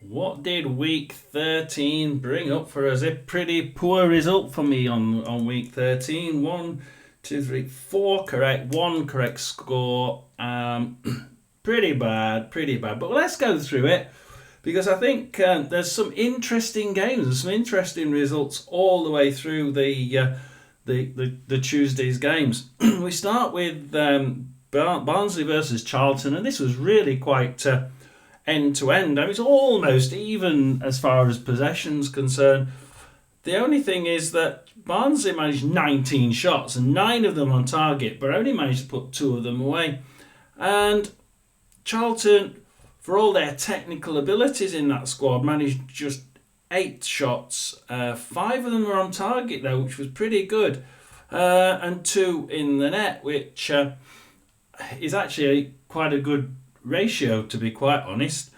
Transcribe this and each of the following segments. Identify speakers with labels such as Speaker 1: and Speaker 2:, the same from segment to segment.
Speaker 1: What did week 13 bring up for us? A pretty poor result for me on week 13. One, two, three, four correct, one correct score. Pretty bad, pretty bad. But let's go through it because I think there's some interesting games and some interesting results all the way through the Tuesday's games. We start with Barnsley versus Charlton, and this was really quite end to end. I mean, it's almost even as far as possession's concerned. The only thing is that Barnsley managed 19 shots and 9 of them on target, but only managed to put 2 of them away. And Charlton, for all their technical abilities in that squad, managed just 8 shots. 5 of them were on target though, which was pretty good, and 2 in the net, which is actually quite a good ratio, to be quite honest.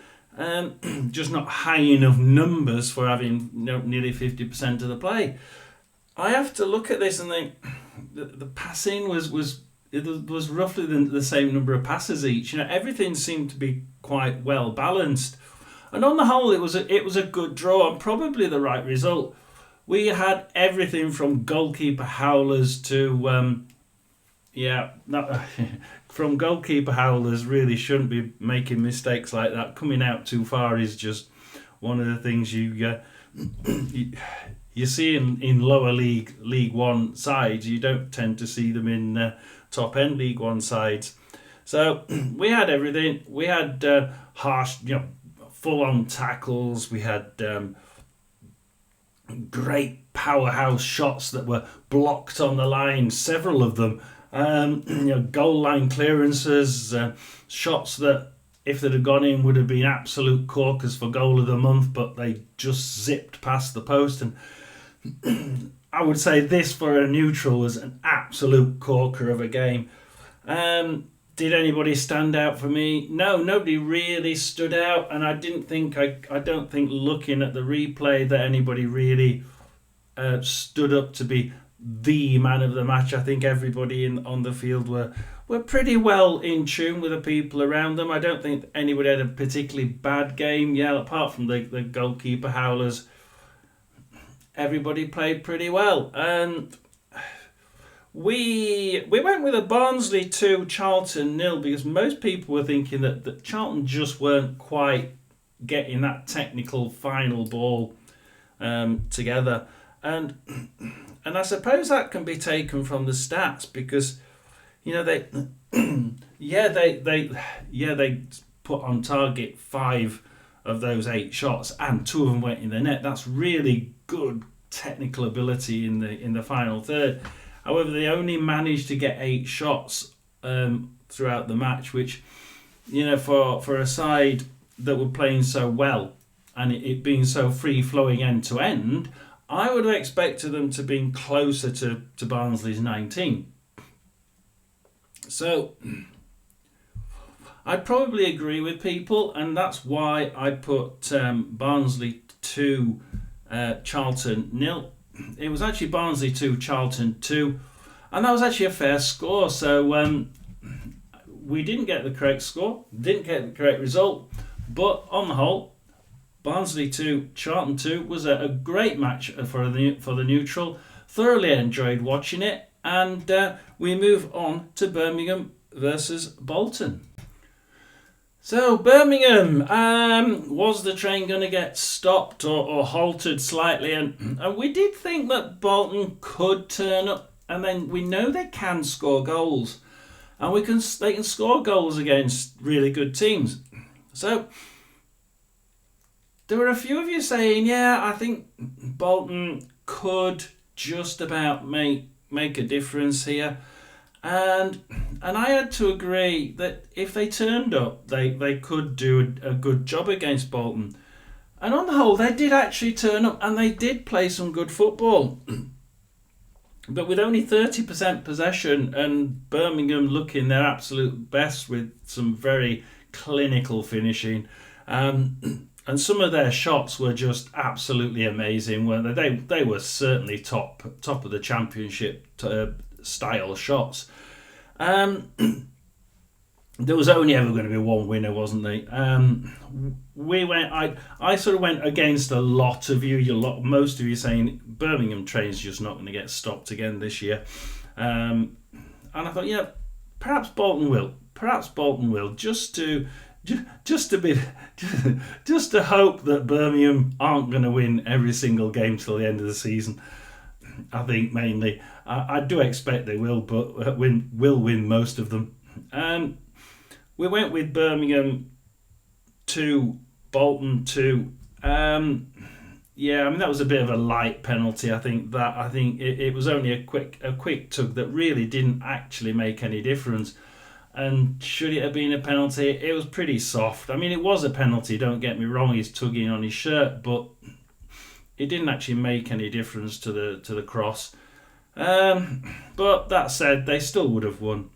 Speaker 1: Just not high enough numbers for having nearly 50% of the play. I have to look at this and think the passing was roughly the same number of passes each. Everything seemed to be quite well balanced, and on the whole, it was a good draw and probably the right result. We had everything from goalkeeper howlers to from goalkeeper howlers really shouldn't be making mistakes like that. Coming out too far is just one of the things you see in lower League One sides. You don't tend to see them in top end League One sides. So we had everything. We had harsh, full on tackles. We had great powerhouse shots that were blocked on the line. Several of them. Goal line clearances, shots that if they'd have gone in would have been absolute corkers for goal of the month, but they just zipped past the post. And I would say this for a neutral was an absolute corker of a game. Did anybody stand out for me? No, nobody really stood out, and I don't think looking at the replay that anybody really stood up to be the man of the match. I think everybody on the field were pretty well in tune with the people around them. I don't think anybody had a particularly bad game. Yeah, apart from the goalkeeper howlers, everybody played pretty well. And we went with a Barnsley 2, Charlton 0 because most people were thinking that Charlton just weren't quite getting that technical final ball together. And I suppose that can be taken from the stats because, they put on target 5 of those 8 shots and 2 of them went in the net. That's really good technical ability in the final third. However, they only managed to get 8 shots throughout the match, which, for a side that were playing so well and it being so free flowing end to end, I would have expected them to be closer to Barnsley's 19. So I'd probably agree with people, and that's why I put Barnsley 2, Charlton 0. It was actually Barnsley 2, Charlton 2, and that was actually a fair score. So we didn't get the correct score, didn't get the correct result, but on the whole, Barnsley 2, Charlton 2 was a great match for the neutral. Thoroughly enjoyed watching it. And we move on to Birmingham versus Bolton. So Birmingham, was the train going to get stopped or halted slightly? And we did think that Bolton could turn up. And then we know they can score goals. And they can score goals against really good teams. So there were a few of you saying, I think Bolton could just about make a difference here. And I had to agree that if they turned up, they could do a good job against Bolton. And on the whole, they did actually turn up and they did play some good football. But with only 30% possession and Birmingham looking their absolute best with some very clinical finishing, and some of their shots were just absolutely amazing, weren't they? They were certainly top of the championship style shots. there was only ever going to be one winner, wasn't there? We went. I sort of went against a lot of you. Most of you saying Birmingham train's just not going to get stopped again this year. And I thought, yeah, perhaps Bolton will. Perhaps Bolton will, just to hope that Birmingham aren't going to win every single game till the end of the season. I think mainly. I do expect they will, but will win most of them. We went with Birmingham 2, Bolton 2. Yeah, I mean that was a bit of a light penalty. I think it was only a quick tug that really didn't actually make any difference. And should it have been a penalty? It was pretty soft. I mean, it was a penalty. Don't get me wrong. He's tugging on his shirt, but it didn't actually make any difference to the cross. But that said, they still would have won.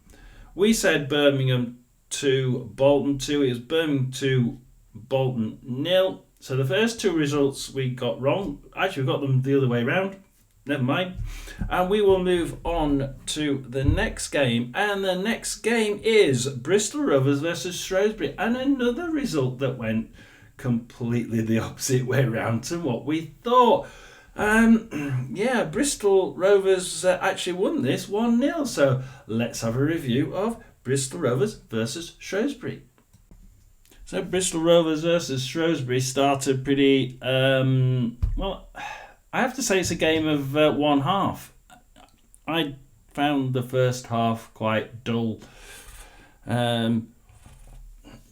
Speaker 1: We said Birmingham 2, Bolton 2. It was Birmingham 2, Bolton 0. So the first two results we got wrong. Actually, we got them the other way around. Never mind. And we will move on to the next game. And the next game is Bristol Rovers versus Shrewsbury. And another result that went completely the opposite way around to what we thought. Yeah, Bristol Rovers actually won this 1-0. So let's have a review of Bristol Rovers versus Shrewsbury. So Bristol Rovers versus Shrewsbury started pretty, well, I have to say it's a game of one half. I found the first half quite dull. Yeah,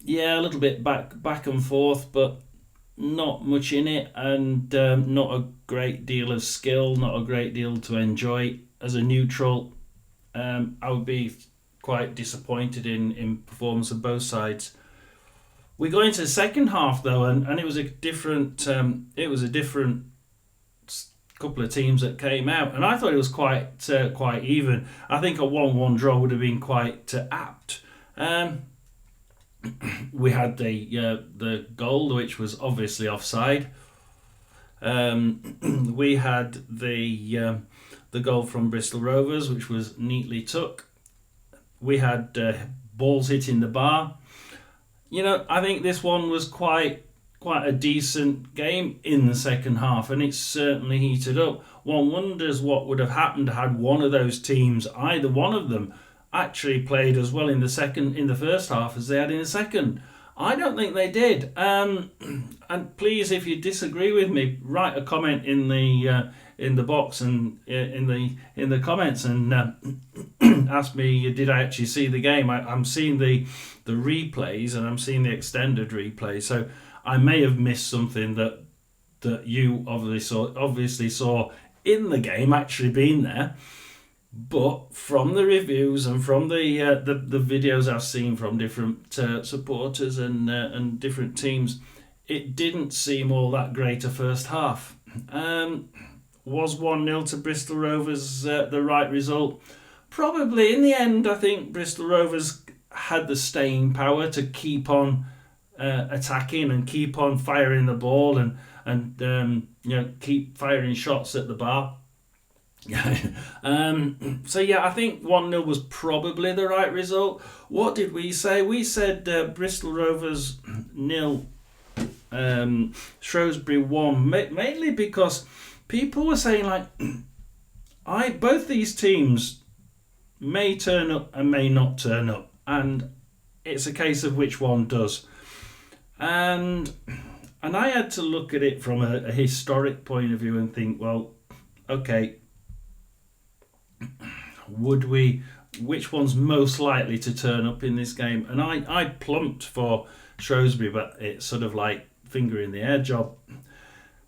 Speaker 1: a little bit back and forth, but not much in it, and not a great deal of skill, not a great deal to enjoy. As a neutral, I would be quite disappointed in performance of both sides. We go into the second half though, and it was a different couple of teams that came out, and I thought it was quite even. I think a 1-1 draw would have been quite apt. We had the goal, which was obviously offside. We had the goal from Bristol Rovers, which was neatly took. We had balls hitting the bar. You know, I think this one was quite a decent game in the second half, and it's certainly heated up. One wonders what would have happened had one of those teams, either one of them, actually played as well in the first half as they had in the second. I don't think they did. And please, if you disagree with me, write a comment in the box and in the comments and ask me, did I actually see the game? I'm seeing the replays and I'm seeing the extended replay, so I may have missed something that you obviously saw in the game actually being there. But from the reviews and from the videos I've seen from different supporters and different teams, it didn't seem all that great a first half. Was 1-0 to Bristol Rovers the right result? Probably. In the end, I think Bristol Rovers had the staying power to keep on attacking and keep on firing the ball and keep firing shots at the bar. So yeah, I think 1-0 was probably the right result. What did we say? We said Bristol Rovers 0, Shrewsbury 1, mainly because people were saying like, both these teams may turn up and may not turn up, and it's a case of which one does. And I had to look at it from a historic point of view and think, well, okay, which one's most likely to turn up in this game? And I plumped for Shrewsbury, but it's sort of like finger in the air job.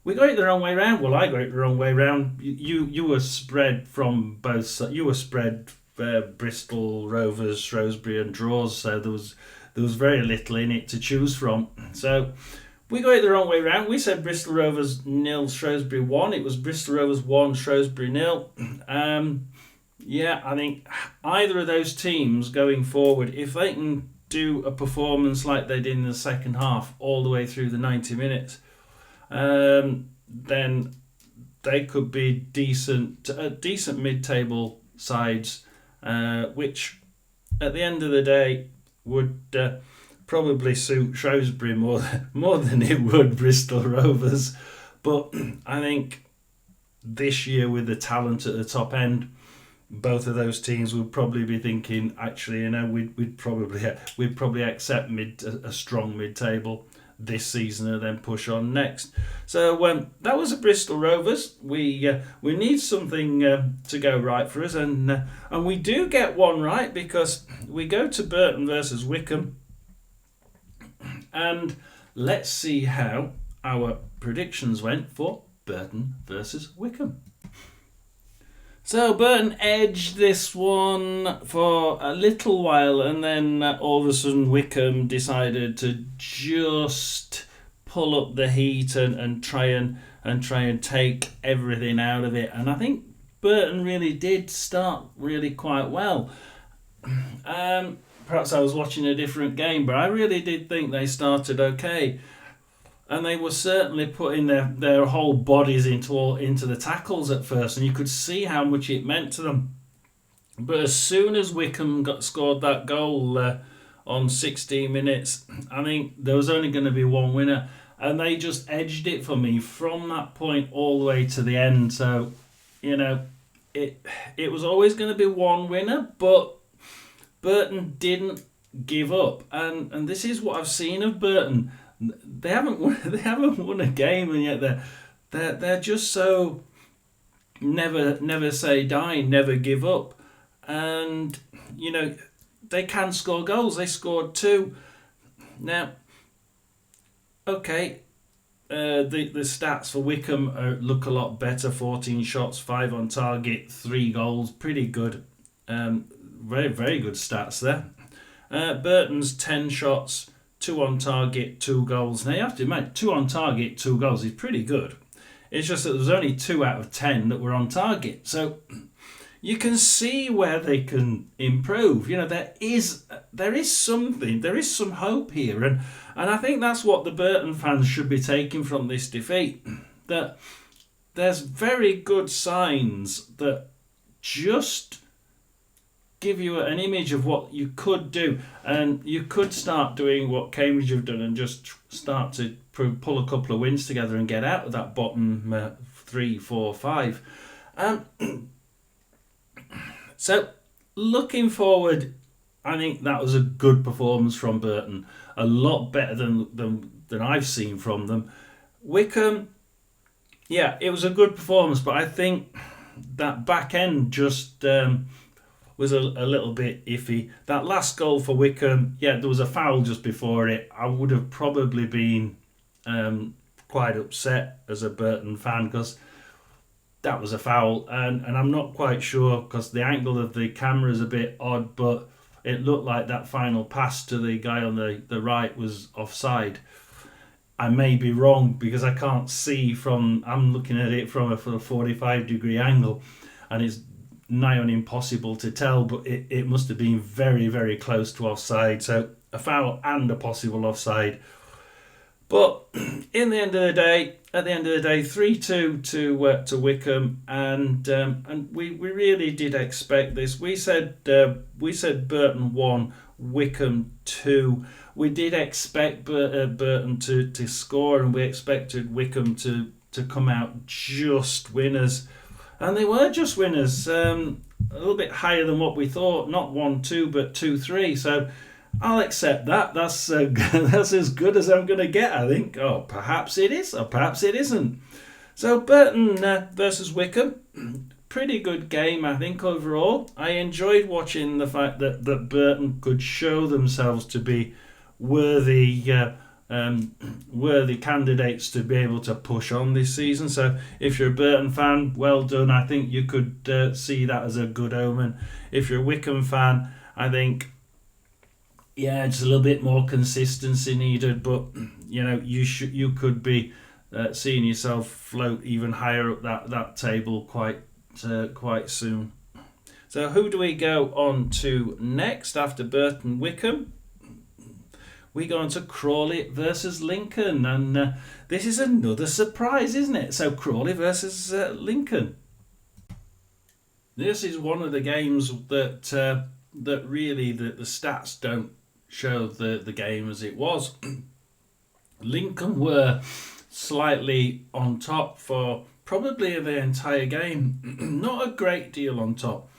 Speaker 1: We got it the wrong way round. Well, I got it the wrong way round. You were spread from both sides. You were spread Bristol, Rovers, Shrewsbury and draws, so there was very little in it to choose from. So we got it the wrong way round. We said Bristol Rovers 0, Shrewsbury 1. It was Bristol Rovers 1, Shrewsbury 0. Yeah, I think either of those teams going forward, if they can do a performance like they did in the second half all the way through the 90 minutes, then they could be decent mid-table sides, which at the end of the day, would probably suit Shrewsbury more than it would Bristol Rovers. But I think this year, with the talent at the top end, both of those teams would probably be thinking, actually, we'd probably accept a strong mid-table this season and then push on next. So that was a Bristol Rovers. We need something to go right for us, and we do get one right, because we go to Burton versus Wycombe, and let's see how our predictions went for Burton versus Wycombe. So Burton edged this one for a little while, and then all of a sudden Wycombe decided to just pull up the heat and try and take everything out of it. And I think Burton really did start really quite well. Perhaps I was watching a different game, but I really did think they started okay. And they were certainly putting their whole bodies into the tackles at first, and you could see how much it meant to them. But as soon as Wycombe scored that goal on 16 minutes, I think there was only going to be one winner, and they just edged it for me from that point all the way to the end. So, it was always going to be one winner, but Burton didn't give up, and this is what I've seen of Burton. They haven't won a game, and yet they're just so never say die, never give up, and they can score goals. They scored 2. Now, okay, the stats for Wycombe look a lot better. 14 shots, 5 on target, 3 goals, pretty good. Very, very good stats there. Burton's 10 shots, 2 on target, 2 goals. Now you have to admit, 2 on target, 2 goals is pretty good. It's just that there's only 2 out of 10 that were on target. So you can see where they can improve. There is something, there is some hope here, and I think that's what the Burton fans should be taking from this defeat. That there's very good signs that just give you an image of what you could do, and you could start doing what Cambridge have done and just start to pull a couple of wins together and get out of that bottom 3, 4, 5. So looking forward, I think that was a good performance from Burton, a lot better than I've seen from them. Wycombe, yeah, it was a good performance, but I think that back end just was a little bit iffy. That last goal for Wycombe, yeah, there was a foul just before it. I would have probably been quite upset as a Burton fan, because that was a foul, and I'm not quite sure, because the angle of the camera is a bit odd, but it looked like that final pass to the guy on the right was offside. I may be wrong, because I can't see I'm looking at it from a 45-degree angle, and it's nigh on impossible to tell, but it must have been very, very close to offside. So a foul and a possible offside. But at the end of the day, 3-2 to Wycombe, and we really did expect this. We said Burton 1, Wycombe 2. We did expect Burton to score, and we expected Wycombe to come out just winners. And they were just winners, a little bit higher than what we thought. Not 1-2, but 2-3. So I'll accept that. That's as good as I'm going to get, I think. Oh, perhaps it is, or perhaps it isn't. So Burton versus Wycombe, pretty good game, I think, overall. I enjoyed watching the fact that Burton could show themselves to be worthy candidates to be able to push on this season. So if you're a Burton fan, well done. I think you could see that as a good omen. If you're a Wycombe fan, I think, yeah, it's a little bit more consistency needed, but you could be seeing yourself float even higher up that table quite soon. So who do we go on to next after Burton Wycombe? We go on to Crawley versus Lincoln, and this is another surprise, isn't it? So Crawley versus Lincoln. This is one of the games that really the stats don't show the game as it was. Lincoln were slightly on top for probably the entire game. Not a great deal on top,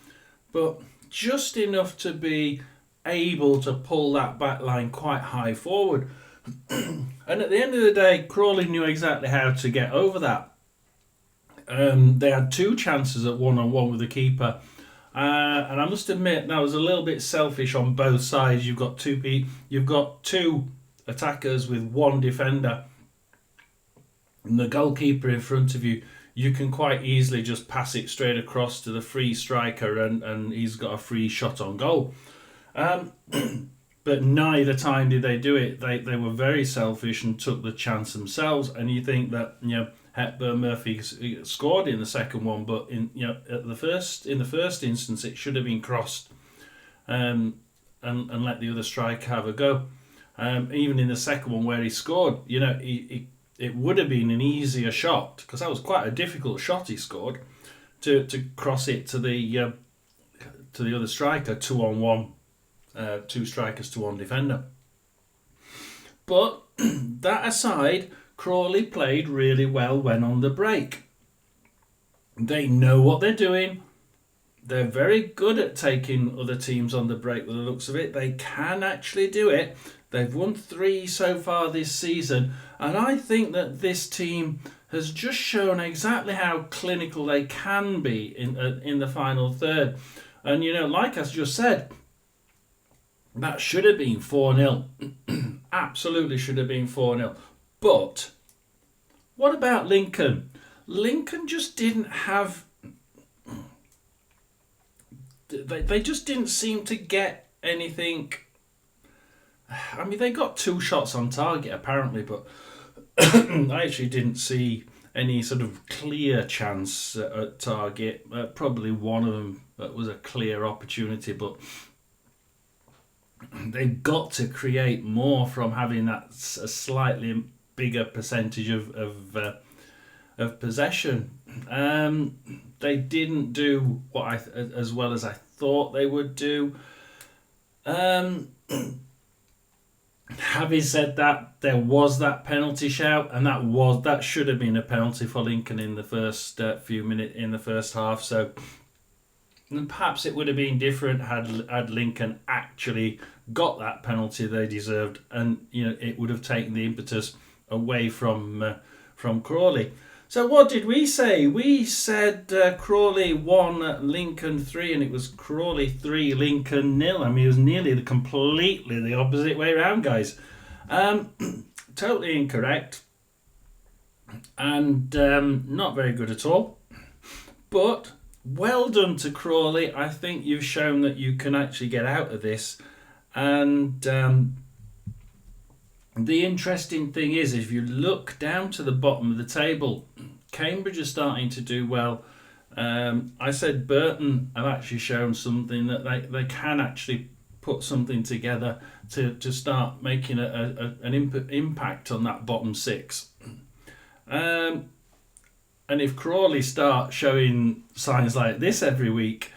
Speaker 1: but just enough to be able to pull that back line quite high forward. And at the end of the day, Crawley knew exactly how to get over that. They had 2 chances at 1-on-1 with the keeper. And I must admit that was a little bit selfish on both sides. You've got two attackers with 1 defender, and the goalkeeper in front of you. You can quite easily just pass it straight across to the free striker, and he's got a free shot on goal. But neither time did they do it. They were very selfish and took the chance themselves. And you think that Hepburn Murphy scored in the second one, but in the first instance it should have been crossed, and let the other striker have a go. Even in the second one where he scored, it would have been an easier shot, because that was quite a difficult shot he scored, to cross it to the other striker, 2-on-1, 2 strikers to 1 defender. But that aside, Crawley played really well when on the break. They know what they're doing. They're very good at taking other teams on the break with the looks of it. They can actually do it. They've won 3 so far this season, and I think that this team has just shown exactly how clinical they can be in the final third. And like I just said, that should have been 4-0. Absolutely should have been 4-0. But what about Lincoln? Lincoln just didn't have... They just didn't seem to get anything... I mean, they got 2 shots on target, apparently, but I actually didn't see any sort of clear chance at target. Probably one of them was a clear opportunity, but they've got to create more from having that a slightly bigger percentage of possession. They didn't do as well as I thought they would do. Having said that, there was that penalty shout, and that should have been a penalty for Lincoln in the first few minutes in the first half. So perhaps it would have been different had Lincoln actually got that penalty they deserved, and it would have taken the impetus away from Crawley. So what did we say? We said Crawley 1, Lincoln 3, and it was Crawley 3, Lincoln 0. I mean, it was nearly completely the opposite way around, guys. Totally incorrect, and not very good at all. But well done to Crawley. I think you've shown that you can actually get out of this. And the interesting thing is, if you look down to the bottom of the table, Cambridge are starting to do well. I said Burton have actually shown something that they can actually put something together to start making an impact on that bottom 6. And if Crawley start showing signs like this every week,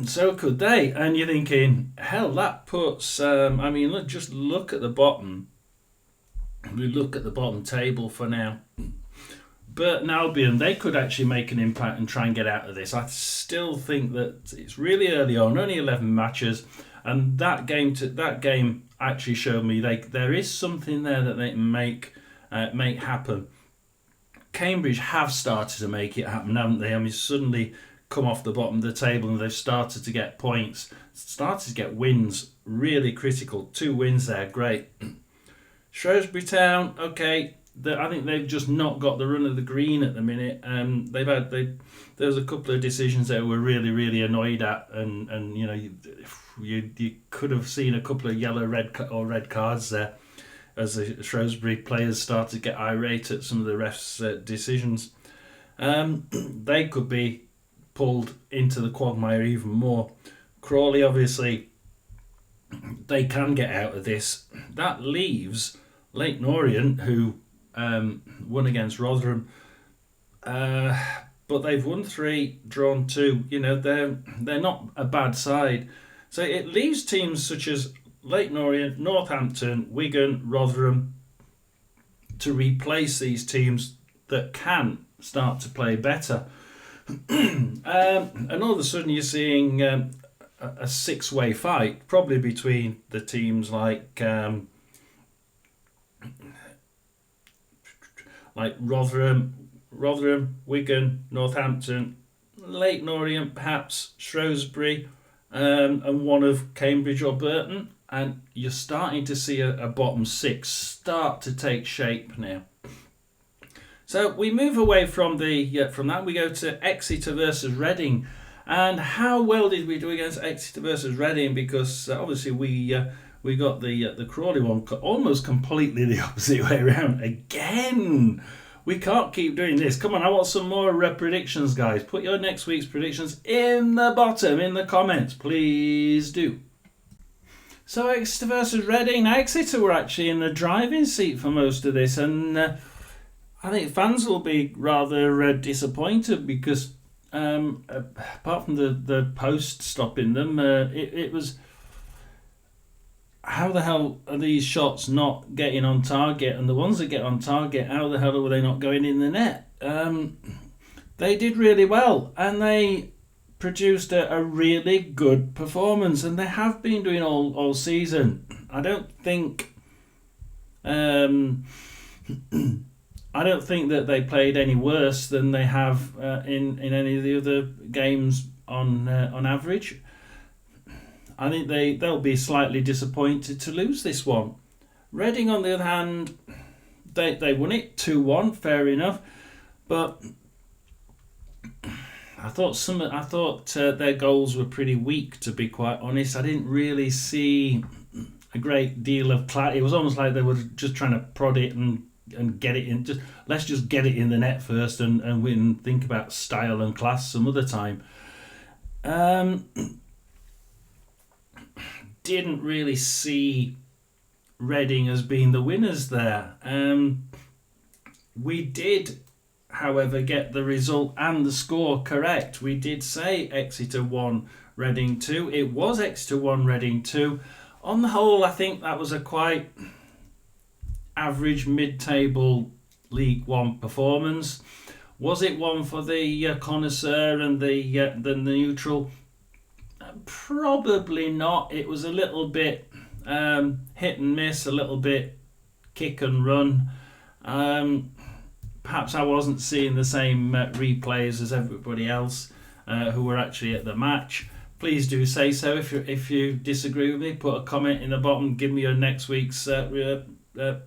Speaker 1: so could they. And you're thinking, hell, that puts... just look at the bottom. We look at the bottom table for now. Burton Albion, they could actually make an impact and try and get out of this. I still think that it's really early on, only 11 matches, and that game actually showed me there is something there that they can make happen. Cambridge have started to make it happen, haven't they? I mean, suddenly come off the bottom of the table and they've started to get points, started to get wins, really critical. 2 wins there, great. Shrewsbury Town, okay, I think they've just not got the run of the green at the minute. There was a couple of decisions that were really, really annoyed at, and you could have seen a couple of yellow, red cards there as the Shrewsbury players started to get irate at some of the refs' decisions. They could be pulled into the quagmire even more. Crawley, obviously, they can get out of this. That leaves Leyton Orient, who won against Rotherham, but they've won 3, drawn 2. They're not a bad side. So it leaves teams such as Leyton Orient, Northampton, Wigan, Rotherham to replace these teams that can start to play better. And all of a sudden you're seeing a six-way fight, probably between the teams like Rotherham, Wigan, Northampton, Leyton Orient, perhaps Shrewsbury, and one of Cambridge or Burton. And you're starting to see a bottom six start to take shape now. So we move away from that. We go to Exeter versus Reading. And how well did we do against Exeter versus Reading? Because obviously we got the Crawley one almost completely the opposite way around again. We can't keep doing this. Come on, I want some more predictions, guys. Put your next week's predictions in the bottom in the comments, please do. So Exeter versus Reading. Now, Exeter were actually in the driving seat for most of this, and I think fans will be rather disappointed because apart from the post stopping them, it was, how the hell are these shots not getting on target? And the ones that get on target, how the hell were they not going in the net? They did really well, and they produced a really good performance, and they have been doing all season. I don't think that they played any worse than they have in any of the other games on average. I think they'll be slightly disappointed to lose this one. Reading, on the other hand, they won it 2-1, fair enough, but I thought their goals were pretty weak, to be quite honest. I didn't really see a great deal of clarity. It was almost like they were just trying to prod it and get it in. Let's just get it in the net first, and we can think about style and class some other time. Didn't really see Reading as being the winners there. We did, however, get the result and the score correct. We did say Exeter 1, Reading 2. It was Exeter 1, Reading 2. On the whole, I think that was a quite average mid-table League One performance. Was it one for the connoisseur and the neutral? Probably not. It was a little bit hit and miss, a little bit kick and run. Perhaps I wasn't seeing the same replays as everybody else who were actually at the match. Please do say so if you disagree with me. Put a comment in the bottom. Give me your next week's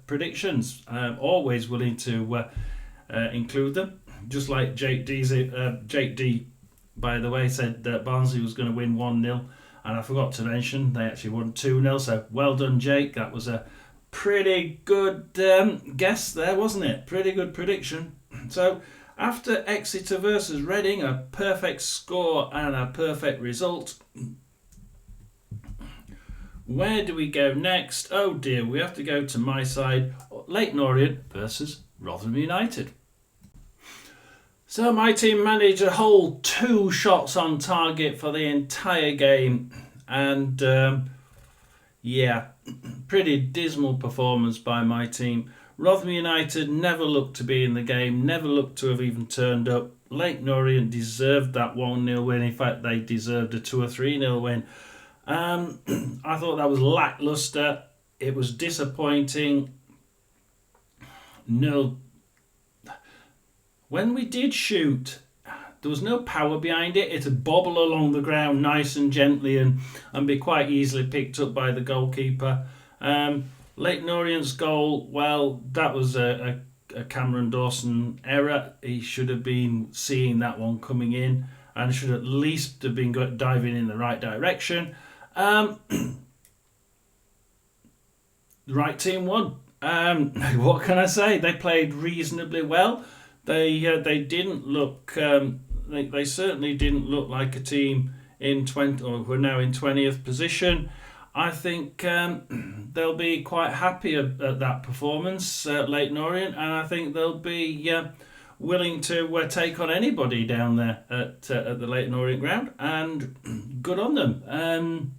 Speaker 1: predictions. I'm always willing to include them. Just like Jake D, by the way, said that Barnsley was going to win 1-0, and I forgot to mention they actually won 2-0. So well done, Jake. That was a pretty good guess there, wasn't it? Pretty good prediction. So after Exeter versus Reading, a perfect score and a perfect result, where do we go next? Oh dear, we have to go to my side, Leyton Orient versus Rotherham United. So my team managed a whole 2 shots on target for the entire game, and pretty dismal performance by my team. Rotherham United never looked to be in the game, never looked to have even turned up. Leyton Orient deserved that 1-0 win. In fact, they deserved a 2 or 3-0 win. I thought that was lacklustre. It was disappointing. No. When we did shoot, there was no power behind it. It'd bobble along the ground nice and gently and be quite easily picked up by the goalkeeper. Leyton Orient's goal, well, that was a Cameron Dawson error. He should have been seeing that one coming in and should at least have been diving in the right direction. The right team won. What can I say? They played reasonably well. They didn't look. They certainly didn't look like a team in 20, or who are now in 20th position. I think they'll be quite happy at that performance, Leyton Orient, and I think they'll be willing to take on anybody down there at the Leyton Orient ground. And good on them.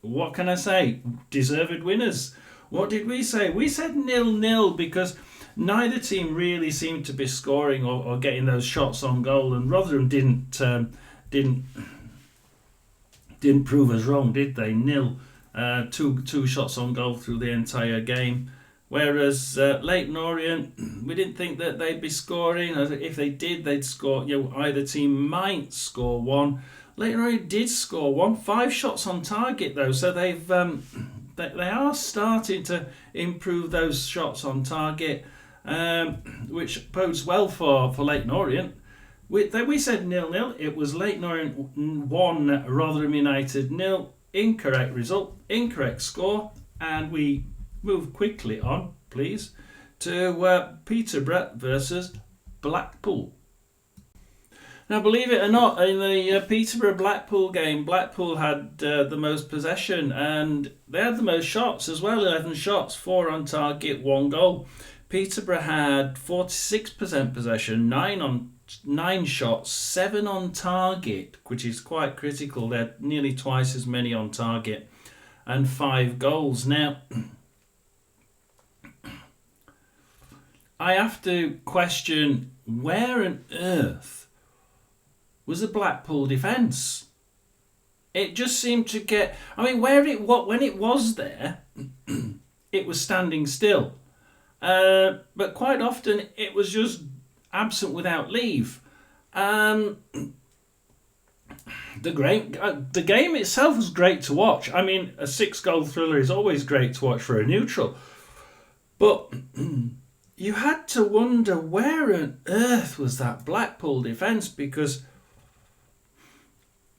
Speaker 1: what can I say? Deserved winners. What did we say? We said 0-0 because neither team really seemed to be scoring or getting those shots on goal, and Rotherham didn't prove us wrong, did they? Nil, two shots on goal through the entire game. Whereas Leyton Orient, we didn't think that they'd be scoring. If they did, they'd score. Either team might score one. Leyton Orient did score one. 5 shots on target though, so they are starting to improve those shots on target, which bodes well for Leyton Orient. We said 0-0. It was Leyton Orient 1, Rotherham United 0. Incorrect result, incorrect score, and we move quickly on, please, to Peterborough versus Blackpool. Now, believe it or not, in the Peterborough-Blackpool game, Blackpool had the most possession, and they had the most shots as well, 11 shots, 4 on target, 1 goal. Peterborough had 46% possession, 9 shots, 7 on target, which is quite critical. They're nearly twice as many on target, and 5 goals. Now, I have to question, where on earth was the Blackpool defence? It just seemed to get... when it was there, it was standing still. But quite often it was just absent without leave. The game itself was great to watch. A 6-goal thriller is always great to watch for a neutral. But you had to wonder, where on earth was that Blackpool defence? Because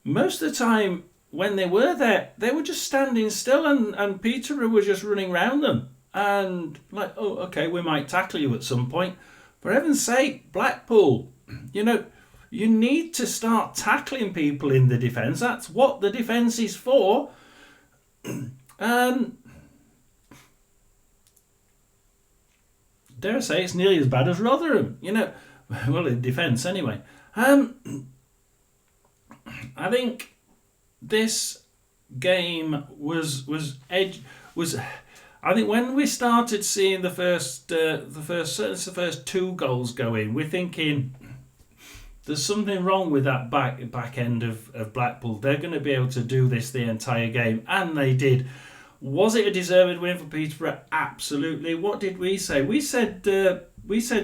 Speaker 1: most of the time when they were there, they were just standing still, and Peterborough was just running round them. And we might tackle you at some point. For heaven's sake, Blackpool, you need to start tackling people in the defence. That's what the defence is for. Dare I say, it's nearly as bad as Rotherham. Well, in defence anyway. I think this game was. I think when we started seeing the first 2 goals go in, we're thinking there's something wrong with that back end of Blackpool. They're going to be able to do this the entire game, and they did. Was it a deserved win for Peterborough? Absolutely. What did we say? We said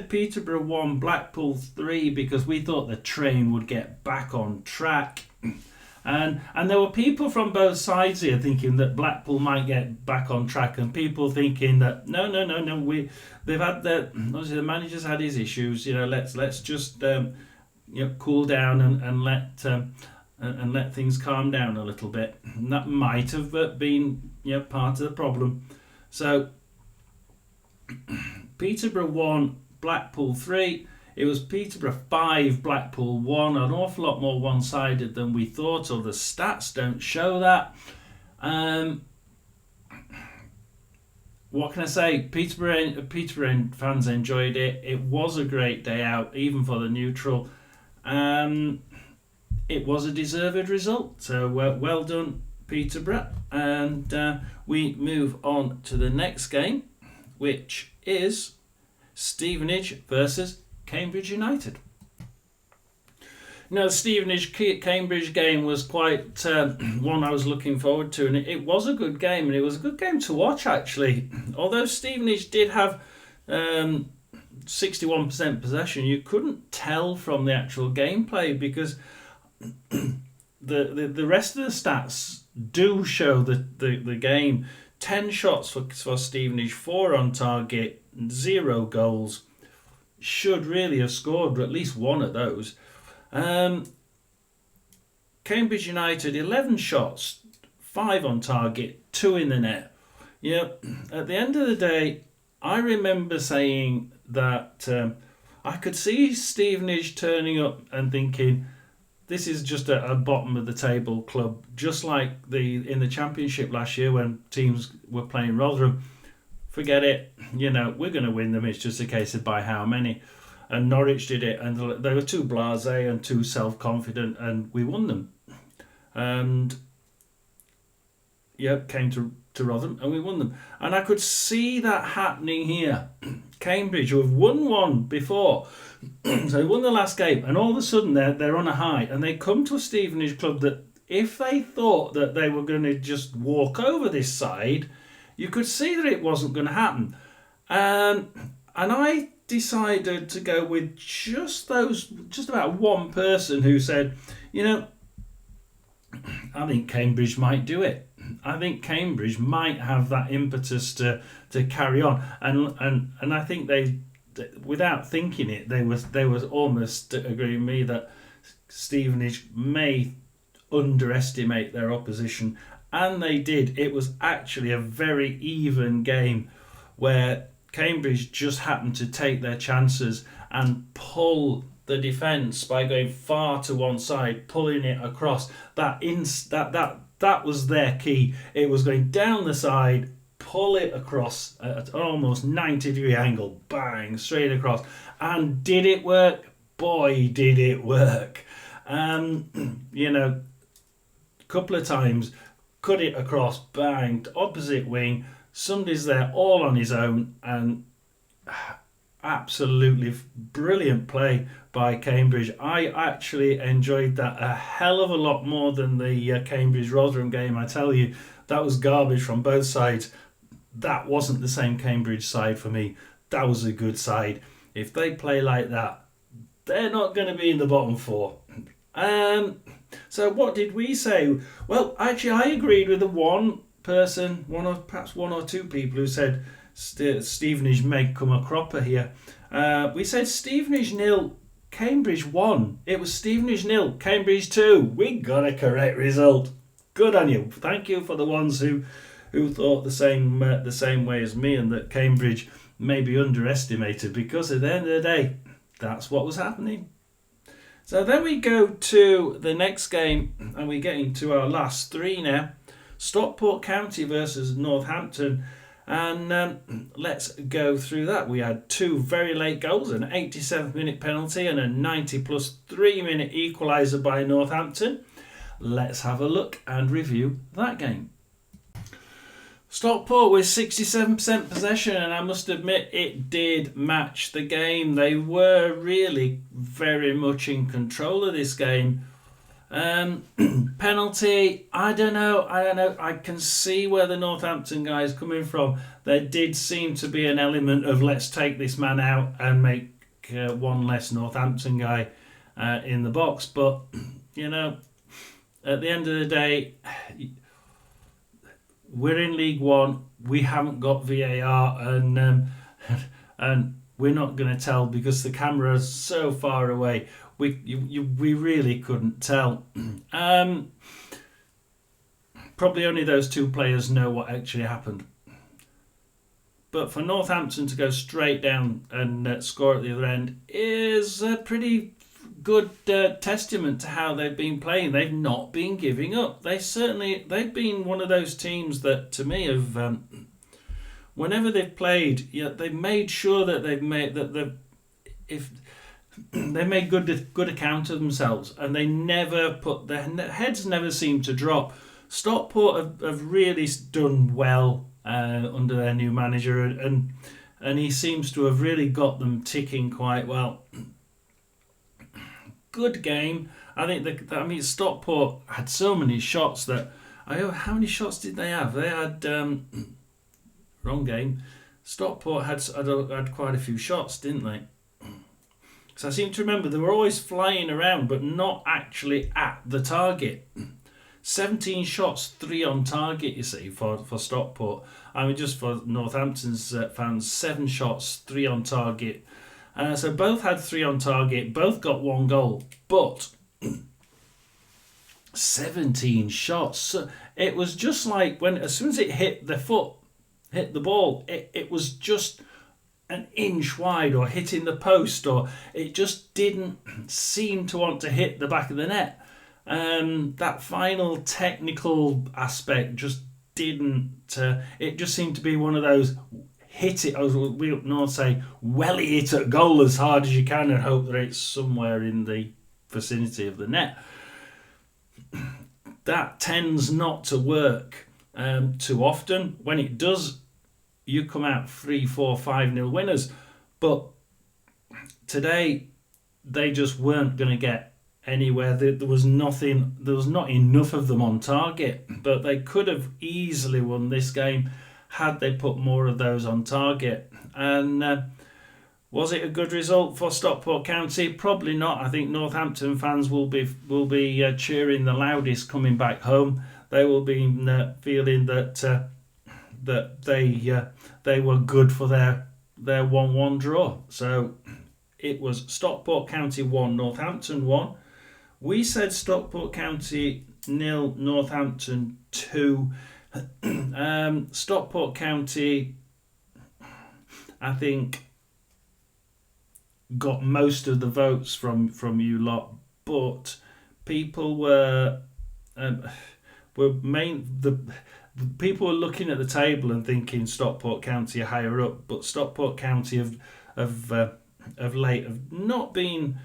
Speaker 1: Peterborough 1, Blackpool 3, because we thought the train would get back on track. And there were people from both sides here thinking that Blackpool might get back on track, and people thinking that no. They've had obviously the manager's had his issues. Let's just cool down and let things calm down a little bit. And that might have been part of the problem. So Peterborough 1, Blackpool 3. It was Peterborough 5, Blackpool 1, an awful lot more one-sided than we thought, or the stats don't show that. What can I say? Peterborough fans enjoyed it. It was a great day out, even for the neutral. It was a deserved result, so well done, Peterborough. And we move on to the next game, which is Stevenage versus Cambridge United. Now, the Stevenage-Cambridge game was quite one I was looking forward to, and it was a good game, and it was a good game to watch, actually. Although Stevenage did have 61% possession, you couldn't tell from the actual gameplay, because the rest of the stats do show the game. 10 shots for Stevenage, 4 on target, 0 goals. Should really have scored at least 1 of those. Cambridge United, 11 shots, 5 on target, 2 in the net. At the end of the day, I remember saying that I could see Stevenage turning up and thinking, this is just a bottom of the table club, just like in the Championship last year when teams were playing Rotherham. Forget it, we're going to win them. It's just a case of by how many. And Norwich did it, and they were too blasé and too self-confident, and we won them. And came to Rotherham and we won them. And I could see that happening here. Cambridge, who have won one before, so they won the last game, and all of a sudden they're on a high, and they come to a Stevenage club that if they thought that they were going to just walk over this side, you could see that it wasn't going to happen. And I decided to go with just about one person who said, I think Cambridge might do it. I think Cambridge might have that impetus to carry on, and I think they, without thinking it, they was almost agreeing with me that Stevenage may underestimate their opposition, and they did. It was actually a very even game where Cambridge just happened to take their chances and pull the defence by going far to one side, pulling it across. That was their key. It was going down the side, pull it across at an almost 90-degree angle, bang, straight across. And did it work? Boy, did it work. A couple of times, cut it across, bang, opposite wing. Somebody's there all on his own, and absolutely brilliant play by Cambridge. I actually enjoyed that a hell of a lot more than the Cambridge-Rotherham game. I tell you, that was garbage from both sides. That wasn't the same Cambridge side for me. That was a good side. If they play like that, they're not going to be in the bottom four. So what did we say? Well, actually, I agreed with the one person, perhaps one or two people who said Stevenage may come a cropper here. We said Stevenage 0, Cambridge 1. It was Stevenage 0, Cambridge 2. We got a correct result. Good on you. Thank you for the ones who thought the same way as me, and that Cambridge may be underestimated, because at the end of the day, that's what was happening. So then we go to the next game, and we get into our last three now. Stockport County versus Northampton. And let's go through that. We had two very late goals, an 87th minute penalty and a 90 plus 3 minute equaliser by Northampton. Let's have a look and review that game. Stockport with 67% possession, and I must admit it did match the game. They were really very much in control of this game. Penalty, I don't know. I can see where the Northampton guy is coming from. There did seem to be an element of let's take this man out and make one less Northampton guy in the box. But, at the end of the day, we're in League One. We haven't got VAR, and we're not going to tell because the camera is so far away. We really couldn't tell. Probably only those two players know what actually happened. But for Northampton to go straight down and score at the other end is a pretty good testament to how they've been playing. They've not been giving up. They've been one of those teams that, to me, have whenever they've played, they've made sure that they made good account of themselves, and they never put their heads never seem to drop. Stockport have really done well under their new manager, and he seems to have really got them ticking quite well. Good game. I think Stockport had so many shots that how many shots did they have? They had wrong game. Stockport had quite a few shots, didn't they? So I seem to remember they were always flying around, but not actually at the target. 17 shots, 3 on target, you see, for Stockport. I mean, just for Northampton's fans, 7 shots, 3 on target. So both had 3 on target, both got 1 goal, but 17 shots. So it was just like as soon as it hit the ball, it was just an inch wide or hitting the post, or it just didn't seem to want to hit the back of the net. That final technical aspect just didn't. It just seemed to be one of those hit it, as we up north say, welly it at goal as hard as you can and hope that it's somewhere in the vicinity of the net. That tends not to work too often. When it does, you come out 3-4, 5-0 winners. But today, they just weren't going to get anywhere. There was nothing. There was not enough of them on target. But they could have easily won this game had they put more of those on target. And was it a good result for Stockport County? Probably not. I think Northampton fans will be cheering the loudest coming back home. They will be feeling that they were good for their 1-1 draw. So it was Stockport County 1, Northampton 1. We said Stockport County 0, Northampton 2. Stockport County, I think, got most of the votes from you lot, but people were people were looking at the table and thinking Stockport County are higher up, but Stockport County of late have not been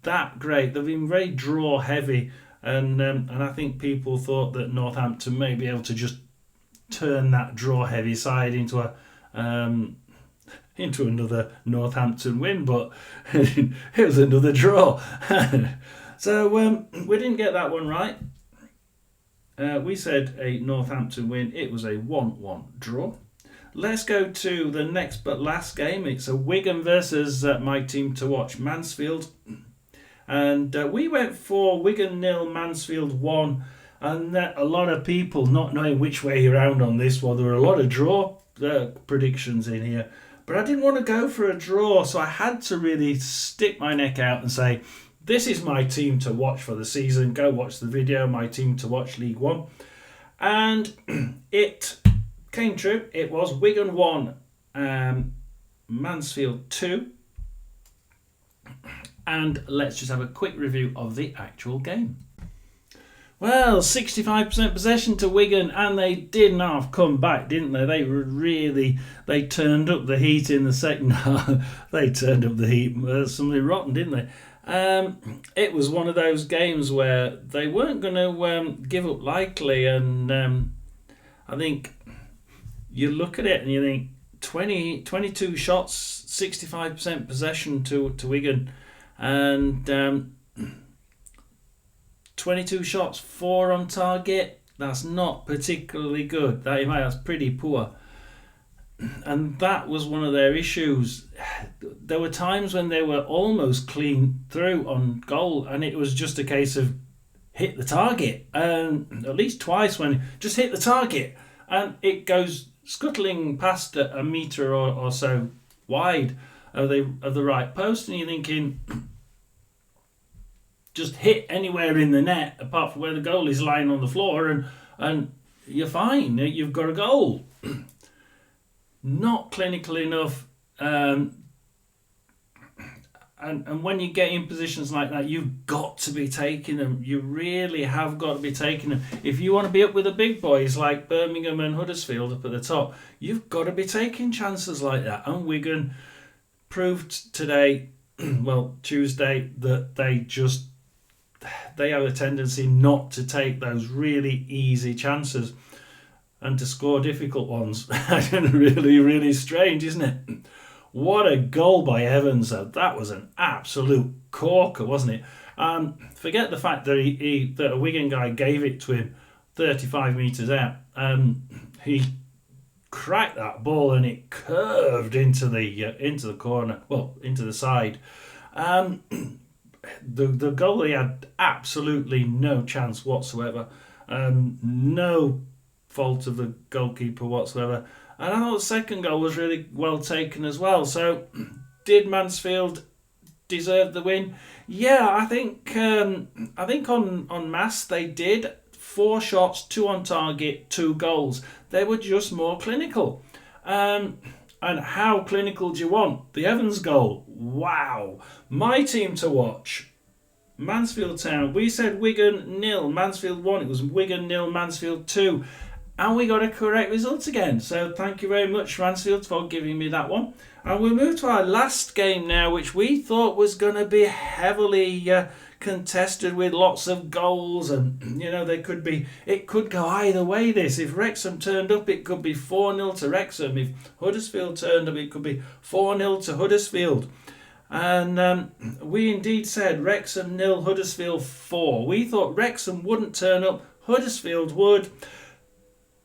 Speaker 1: that great. They've been very draw heavy, and I think people thought that Northampton may be able to just turn that draw heavy side into another Northampton win, but it was another draw. So we didn't get that one right. We said a Northampton win. It was a 1-1 draw. Let's go to the next but last game. It's a Wigan versus my team to watch, Mansfield. And we went for Wigan 0, Mansfield 1. And a lot of people not knowing which way around on this one. There were a lot of draw predictions in here. But I didn't want to go for a draw, so I had to really stick my neck out and say, this is my team to watch for the season. Go watch the video, my team to watch League One. And it came true. It was Wigan 1, Mansfield 2. And let's just have a quick review of the actual game. Well, 65% possession to Wigan, and they did half come back, didn't they? They turned up the heat in the second half. They turned up the heat, something rotten, didn't they? It was one of those games where they weren't going to give up likely, and I think you look at it and you think 22 shots, 65% possession to Wigan, and 22 shots, 4 on target. That's not particularly good. That's pretty poor. And that was one of their issues. There were times when they were almost clean through on goal, and it was just a case of hit the target. And at least twice when just hit the target, and it goes scuttling past a metre or so wide of the right post, and you're thinking, just hit anywhere in the net apart from where the goal is lying on the floor, and you're fine. You've got a goal. Not clinical enough. And when you get in positions like that, you've got to be taking them. You really have got to be taking them. If you want to be up with the big boys like Birmingham and Huddersfield up at the top, you've got to be taking chances like that. And Wigan proved today, Tuesday, that they have a tendency not to take those really easy chances and to score difficult ones. Really, really strange, isn't it? What a goal by Evans. That was an absolute corker, wasn't it? Forget the fact that that a Wigan guy gave it to him 35 metres out. He cracked that ball and it curved into the corner, into the side. The goalie had absolutely no chance whatsoever. No fault of the goalkeeper whatsoever. And I thought the second goal was really well taken as well. So, did Mansfield deserve the win? Yeah, I think on mass they did. 4 shots, 2 on target, 2 goals. They were just more clinical. And how clinical do you want? The Evans goal. Wow. My team to watch. Mansfield Town. We said Wigan 0, Mansfield 1. It was Wigan 0, Mansfield 2. And we got a correct result again. So thank you very much, Mansfield, for giving me that one. And we'll move to our last game now, which we thought was going to be heavily contested with lots of goals, and it could go either way. This, if Wrexham turned up, it could be 4-0 to Wrexham. If Huddersfield turned up, it could be 4-0 to Huddersfield. And we indeed said Wrexham 0, Huddersfield 4. We thought Wrexham wouldn't turn up, Huddersfield would.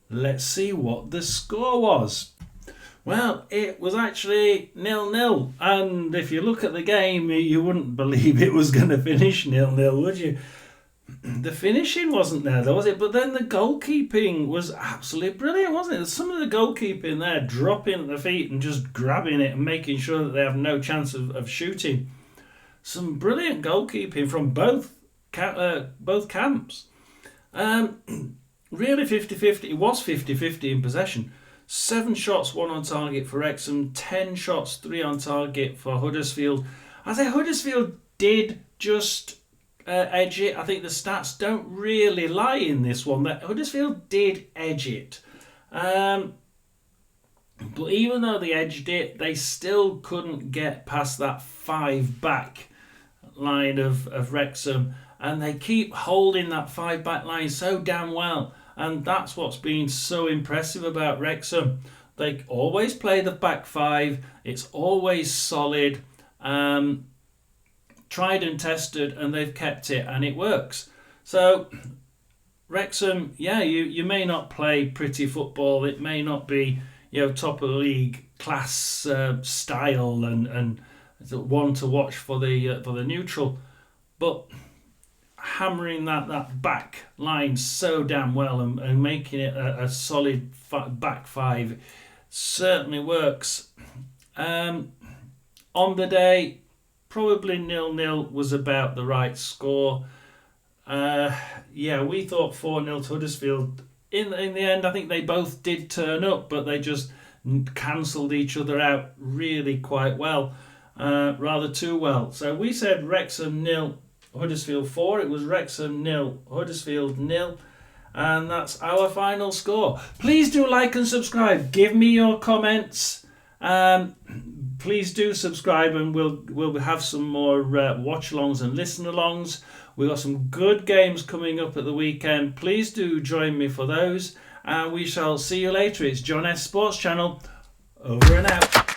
Speaker 1: Let's see what the score was. Well, it was actually 0-0. And if you look at the game, you wouldn't believe it was going to finish 0-0, would you? The finishing wasn't there, though, was it? But then the goalkeeping was absolutely brilliant, wasn't it? Some of the goalkeeping there, dropping at the feet and just grabbing it and making sure that they have no chance of shooting. Some brilliant goalkeeping from both camps. Really 50-50. It was 50-50 in possession. 7 shots, 1 on target for Wrexham. 10 shots, 3 on target for Huddersfield. I say Huddersfield did just edge it. I think the stats don't really lie in this one. That Huddersfield did edge it. But even though they edged it, they still couldn't get past that 5-back line of Wrexham. And they keep holding that 5-back line so damn well. And that's what's been so impressive about Wrexham. They always play the back 5. It's always solid. Tried and tested, and they've kept it, and it works. So Wrexham, you may not play pretty football. It may not be top of the league class style and one to watch for the neutral, but hammering that back line so damn well and making it a solid back 5 certainly works. On the day, probably 0-0 was about the right score. We thought 4-0 to Huddersfield. In the end, I think they both did turn up, but they just cancelled each other out really quite well, rather too well. So we said Wrexham 0, Huddersfield 4. It was Wrexham 0, Huddersfield 0. And that's our final score. Please do like and subscribe. Give me your comments. Please do subscribe, and we'll have some more watch-alongs and listen-alongs. We've got some good games coming up at the weekend. Please do join me for those, and we shall see you later. It's John S Sports Channel. Over and out.